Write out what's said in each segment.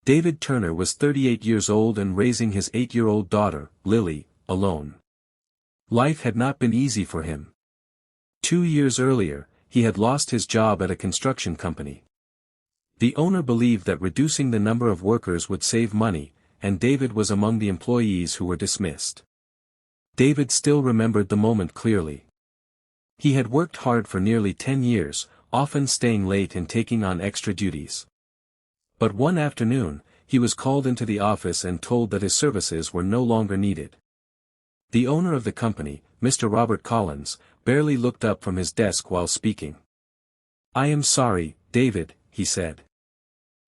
David Turner was 38 years old and raising his 8-year-old daughter, Lily, alone. Life had not been easy for him. 2 years earlier, he had lost his job at a construction company. The owner believed that reducing the number of workers would save money, and David was among the employees who were dismissed. David still remembered the moment clearly. He had worked hard for nearly 10 years, often staying late and taking on extra duties. But one afternoon, he was called into the office and told that his services were no longer needed. The owner of the company, Mr. Robert Collins, barely looked up from his desk while speaking. "I am sorry, David," he said.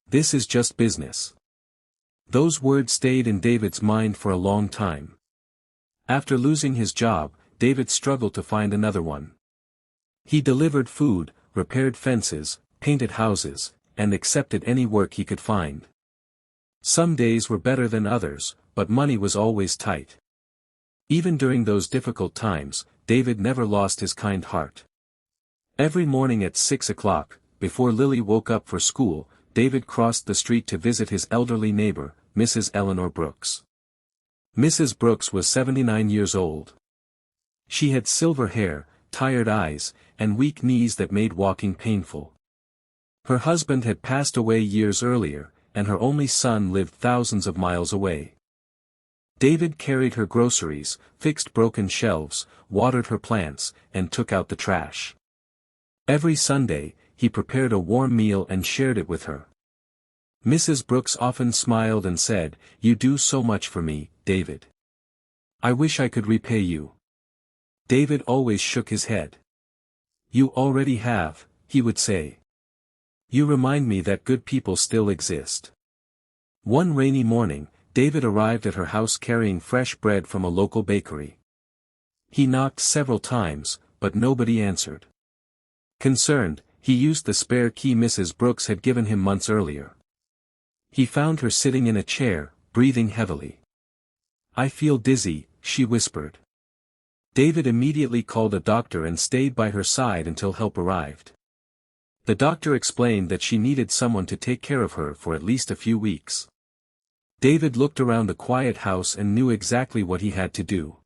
"This is just business." Those words stayed in David's mind for a long time. After losing his job, David struggled to find another one. He delivered food, repaired fences, painted houses, and accepted any work he could find. Some days were better than others, but money was always tight. Even during those difficult times, David never lost his kind heart. Every morning at 6 o'clock, before Lily woke up for school, David crossed the street to visit his elderly neighbor, Mrs. Eleanor Brooks. Mrs. Brooks was 79 years old. She had silver hair, tired eyes, and weak knees that made walking painful. Her husband had passed away years earlier, and her only son lived thousands of miles away. David carried her groceries, fixed broken shelves, watered her plants, and took out the trash. Every Sunday, he prepared a warm meal and shared it with her. Mrs. Brooks often smiled and said, "You do so much for me, David. I wish I could repay you." David always shook his head. "You already have," he would say. "You remind me that good people still exist." One rainy morning, David arrived at her house carrying fresh bread from a local bakery. He knocked several times, but nobody answered. Concerned, he used the spare key Mrs. Brooks had given him months earlier. He found her sitting in a chair, breathing heavily. "I feel dizzy," she whispered. David immediately called a doctor and stayed by her side until help arrived. The doctor explained that she needed someone to take care of her for at least a few weeks. David looked around the quiet house and knew exactly what he had to do.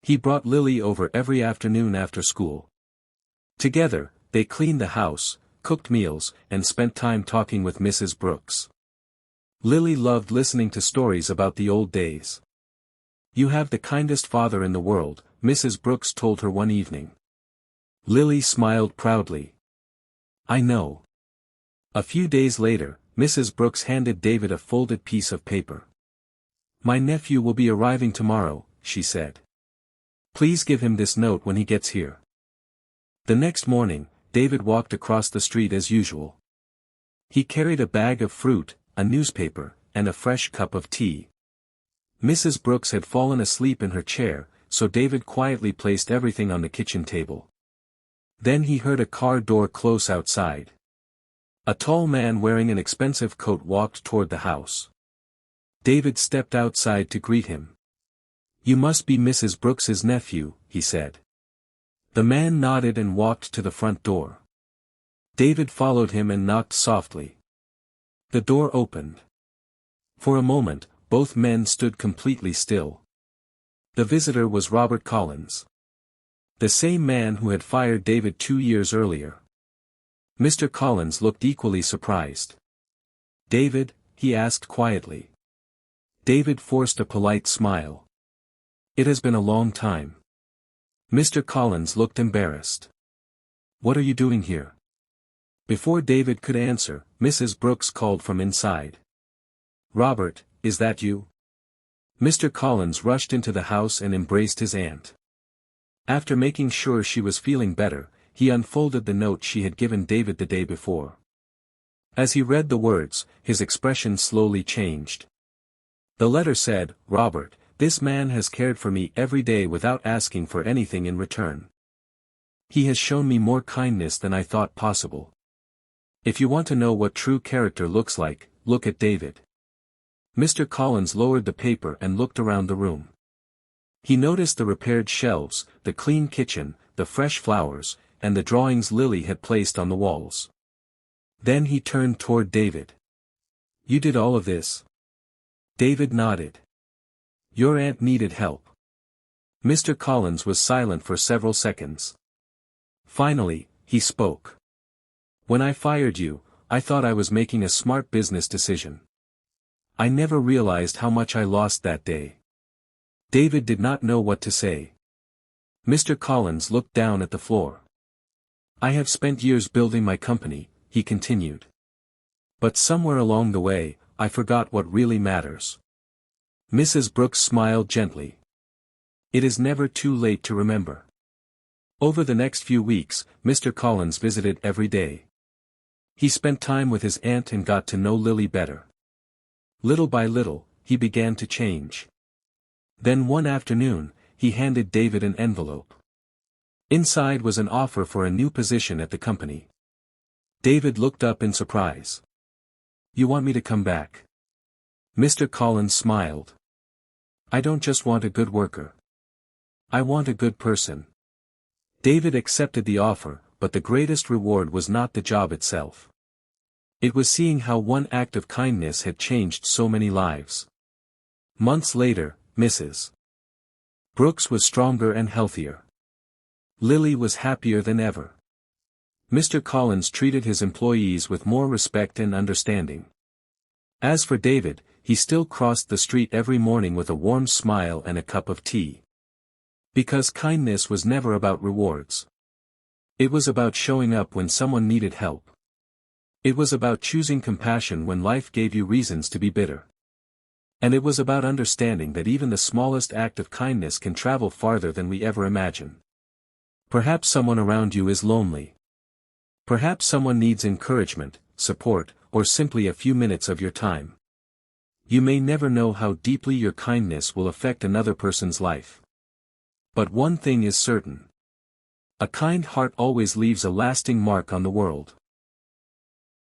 He brought Lily over every afternoon after school. Together, they cleaned the house, cooked meals, and spent time talking with Mrs. Brooks. Lily loved listening to stories about the old days. "You have the kindest father in the world," Mrs. Brooks told her one evening. Lily smiled proudly. "I know." A few days later, Mrs. Brooks handed David a folded piece of paper. "My nephew will be arriving tomorrow," she said. "Please give him this note when he gets here." The next morning, David walked across the street as usual. He carried a bag of fruit, a newspaper, and a fresh cup of tea. Mrs. Brooks had fallen asleep in her chair, so David quietly placed everything on the kitchen table. Then he heard a car door close outside. A tall man wearing an expensive coat walked toward the house. David stepped outside to greet him. "You must be Mrs. Brooks's nephew," he said. The man nodded and walked to the front door. David followed him and knocked softly. The door opened. For a moment, both men stood completely still. The visitor was Robert Collins. The same man who had fired David 2 years earlier. Mr. Collins looked equally surprised. "David?" he asked quietly. David forced a polite smile. "It has been a long time." Mr. Collins looked embarrassed. "What are you doing here?" Before David could answer, Mrs. Brooks called from inside. "Robert, is that you?" Mr. Collins rushed into the house and embraced his aunt. After making sure she was feeling better, he unfolded the note she had given David the day before. As he read the words, his expression slowly changed. The letter said, "Robert, this man has cared for me every day without asking for anything in return. He has shown me more kindness than I thought possible. If you want to know what true character looks like, look at David." Mr. Collins lowered the paper and looked around the room. He noticed the repaired shelves, the clean kitchen, the fresh flowers, and the drawings Lily had placed on the walls. Then he turned toward David. You did all of this? David nodded. Your aunt needed help. Mr. Collins was silent for several seconds. Finally, he spoke. When I fired you, I thought I was making a smart business decision. I never realized how much I lost that day. David did not know what to say. Mr. Collins looked down at the floor. I have spent years building my company, he continued. But somewhere along the way, I forgot what really matters. Mrs. Brooks smiled gently. It is never too late to remember. Over the next few weeks, Mr. Collins visited every day. He spent time with his aunt and got to know Lily better. Little by little, he began to change. Then one afternoon, he handed David an envelope. Inside was an offer for a new position at the company. David looked up in surprise. You want me to come back? Mr. Collins smiled. I don't just want a good worker. I want a good person. David accepted the offer, but the greatest reward was not the job itself. It was seeing how one act of kindness had changed so many lives. Months later, Mrs. Brooks was stronger and healthier. Lily was happier than ever. Mr. Collins treated his employees with more respect and understanding. As for David, he still crossed the street every morning with a warm smile and a cup of tea. Because kindness was never about rewards. It was about showing up when someone needed help. It was about choosing compassion when life gave you reasons to be bitter. And it was about understanding that even the smallest act of kindness can travel farther than we ever imagine. Perhaps someone around you is lonely. Perhaps someone needs encouragement, support, or simply a few minutes of your time. You may never know how deeply your kindness will affect another person's life. But one thing is certain. A kind heart always leaves a lasting mark on the world.